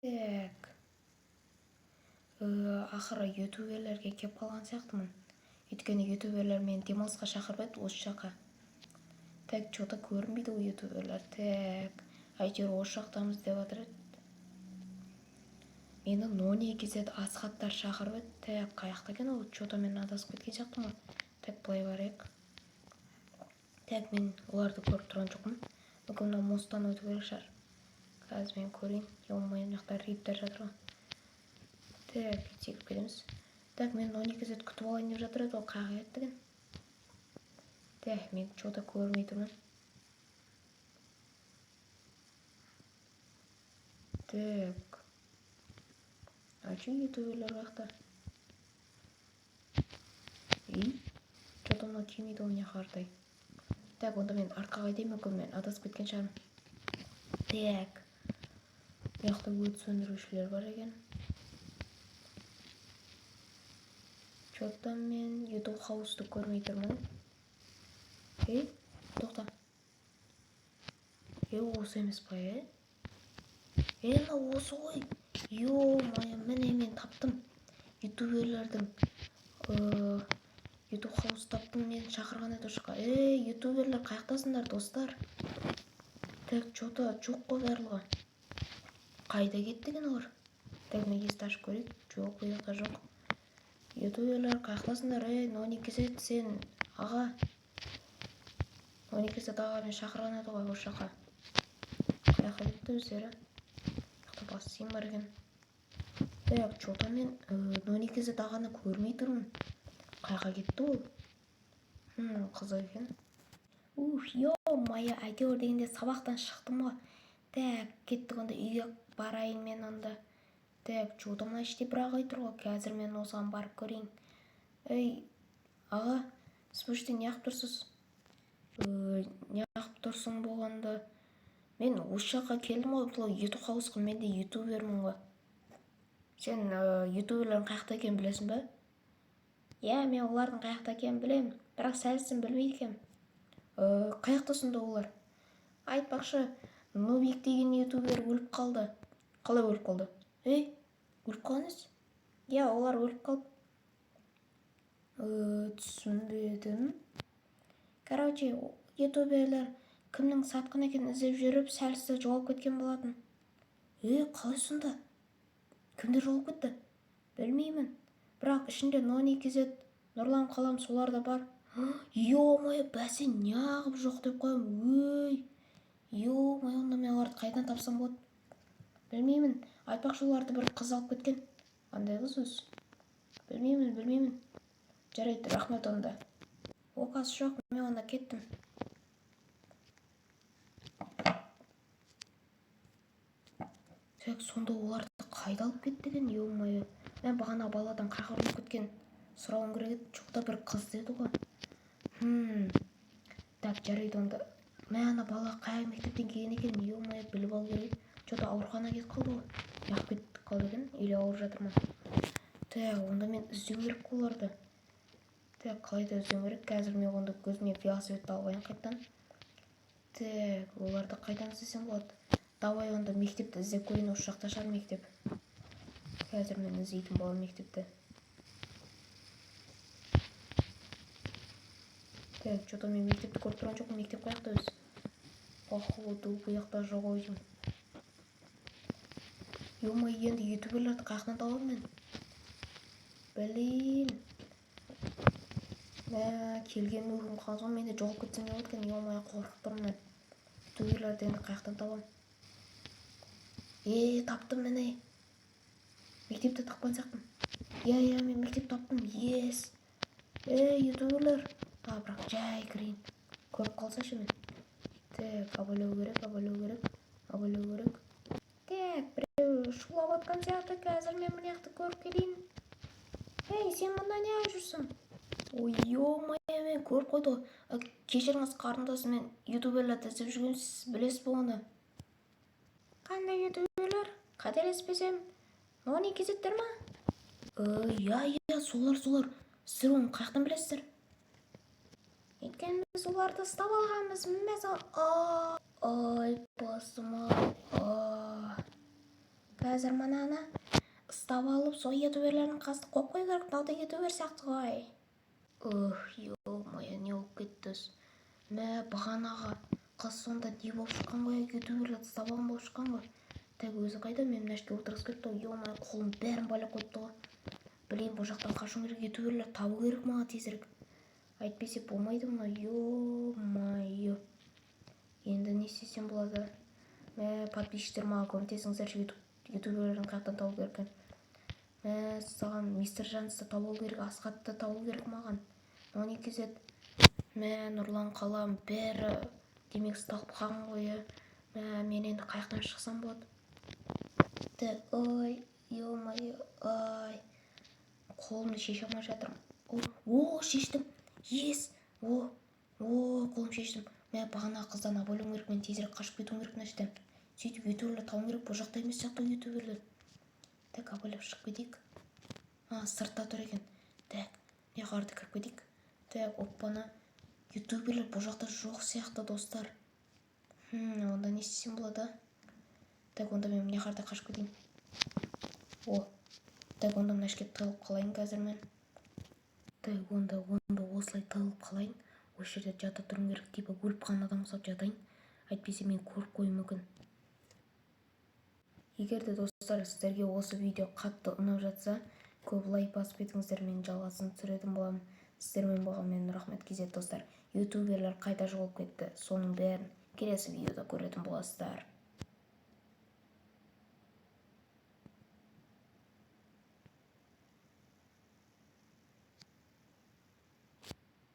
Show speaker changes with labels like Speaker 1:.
Speaker 1: Так. Ақыры ютуберлерге кеп қалған сияқтымын. Өйткені ютуберлер мені демалысқа шақырып еді осы жаққа. Так, что-то көрінбейді ғой ютуберлер. Так, әйтеуір осы жақтамыз деп жатыр еді. Мені Нони кезеді асхаттар шақырып еді. Так, қаяқта екен ол? Что-то мен адасып кеткен сияқтымын. Так, былай барайық. Так, мен оларды көріп тұрған жоқпын. Мүмкін мына мосттан өту керек шығар. Қазір мен көрейін. Мына жақта риптер жатыр ғой. Так, секіріп кетеміз. Так, мен Нони кезеді күтіп алайын деп жатыр еді, ол қайға кетті екен? Так, мен что-то көрмей тұрмын. Так. Ачу ютуберлер қаяқта? Что-то мынау тимейді ғой мына қардай. Так, онда мен артқа қайтайын, мүмкін мен адасып кеткен шығармын. Так. Мына жақта өрт сөндірушілер бар екен. Что-то мен YouTube хаусты көрмей тұрмын. Тоқта. Осы емес па, мына осы ғой. Ё-моё, міне мен таптым. Ютуберлердің YouTube хаус таптым, мен шақырған еді ұшқа. Ютуберлер қаяқтасыңдар, достар? Так, что-то жоқ қой барлығы. Қайда кетті екен олар? Так, мен есікті ашып көрейік. Жоқ, бұл жақта жоқ. Ютуберлер қаяқтасыңдар? Нони кезет, сен аға. Нони кезет аға мен шақырған еді ғой осы жаққа. Қаяққа кетті өздері? Жақта бассейн бар екен. Так, что-то мен Нони кезет ағаны көрмей тұрмын. Қайға кетті ол? Қызық екен. Ё-моё, әйтеуір дегенде сабақтан шықтым ғой. Так, кеттік, онда үйге барайын мен онда. Так, что-то мына іште бір ағай тұр ғой. Қазір мен осыған барып көрейін. Аға, сіз бұл жерде неғып тұрсыз? Неғып тұрсың болғанда? Мен осы жаққа келдім ғой, бұл YouTube хаусқа, мен де ютубермін ғой. Сен ютуберлердің қаяқта екенін білесің бе? Мен олардың қаяқта екенін білем, бірақ сәлсін білмейді екенмін. Қаяқта сонда олар? Айтпақшы, Нубик деген ютубер өліп қалды. Қалай өліп қалды? Өліп қалыңыз? Олар өліп қалды. Түсінбедім. Короче, ютуберлер кімнің сатқын екенін іздеп жүріп, сәлсіз жоғалып кеткен болатын. Қалай сонда? Кімдер жоғалып кетті? Білмеймін. Бірақ ішінде Нони кезет, Нұрлан қалам солар да бар. Ё-моё, бәсе неғып жоқ деп қойым. Ё-моё, онда мен оларды қайдан тапсам болады? Білмеймін. Айтпақшы, оларды бір қыз алып кеткен. Қандай қыз өз? Білмеймін. Жарайды, рахмет онда. Оқасы жоқ, мен онда кеттім. Так, сонда оларды қайда алып кетті екен? Ё-моё. Мен бағана баладан қайға ұрып кеткен сұрауым керек еді. Жоқта бір қыз деді ғой. Так, жарайды онда. Мен ана бала қай мектептен келген екен? Ё-моё, біліп алу керек. Что-то аурухана кетіп қалды ғой. Неғып кетіп қалды екен? Или ауырып жатыр ма? Так, онда мен іздеу керек оларды. Так, қалайда іздеу керек? Қазір мен онда көзіме велосипедті алайын қайттан. Так, оларды қайдан іздесем болады? Давай онда мектепті іздеп көрейін, осы жақта шығар мектеп. Қазір мен іздейтін боламын мектепті. Так, что-то мен мектепті көріп тұрған жоқпын. Мектеп қаяқта өз? Походу, бұл жақта жоқ ойым. Ё-моё, енді ютуберлерді қаяқтан табамын мен? Блин. Келген өкім қалған, мен де жоғалып кетсем не болады екен? Ё-моё, қорқып тұрмын мен. Ютуберлерді енді қаяқтан табамын? Таптым міне. Мектепті тапқан сияқтымын. Мен мектеп таптым. Ес. Ютуберлер. Бірақ жай кірейін. Көріп қалса ше мен. Так, абайлау керек. Так, біреу шулап атқан сияқты. Қазір мен мына жақты көріп келейін. Сен мұнда не жүрсің? Ё-моё, мен көріп қойды. Кешіріңіз қарындасым, мен ютуберлерді іздеп жүрген, сіз білесіз бе оны? Қандай ютуберлер? Қателеспесем, Нони кезеттер ма? Солар. Сіздер оны қаяқтан білесіздер? Өйткені біз оларды ұстап алғанбыз. Ай, басым-ай. Қазір мынаны ұстап алып сол ютуберлердің қасына қойып қою керек, мынау да ютубер сияқты ғой. Ё-моё, не болып кетті. Мә, бағанағы қыз сонда не болып шыққан ғой, ютуберлерді ұстап алған болып шыққан ғой. Так өзі қайда, мен мына жерге отырғызып кетті ғой, ё-моё, қолым бәрін байлап қойыпты ғой. Блин, бұл жақтан қашуым керек, ютуберлер табу керек маған тезірек. Әйтпесе болмайды мына, ё-моё. Енді не істесем болады? Мә, подписчиктер маған көмектесіңіздерші, ютуберлердің қаяқтан табу керек екен. Мә, саған мистер Жансты табу керек, Асхатты табу керек маған. Оны кезет. Мә, Нұрлан қалам, бәрі демек ұсталып қалған ғой. Мә, мен енді қаяқтан шықсам болады? Так, ой, ё-моё, ай. Қолымды шеше алмай жатырмын. О, шештім. Ес. О, қолым шештім. Мә, бағана қыздан абайлауым керек, мен тезірек қашып кетуім керек мына жерден. Сөйтіп ютуберлер табуым керек, бұл жақта емес сияқты ютуберлер. Так, абайлап шығып кетейік. Сыртта тұр екен. Так, не қарды кіріп кетейік. Так, оппана. Ютуберлер бұл жақта жоқ сияқты, достар. Онда не істесем болады? Так, онда мен мына қарда қашып кетейін. Так, онда мына жерге тығылып қалайын қазір мен. Так, онда осылай тығылып қалайын. Осы жерде жата тұрым керек, типа өліп қалған адам ұқсап жатайын. Әйтпесе мен көріп қоюым мүмкін. Егер де достар, сіздерге осы видео қатты ұнап жатса, көп лайк басып кетіңіздер, мен жалғасын түсіретін боламын. Сіздермен болған мен Нұрахмет кезет достар. Ютуберлер қайда жоғалып кетті, соның бәрін келесі видеода көретін боласыздар.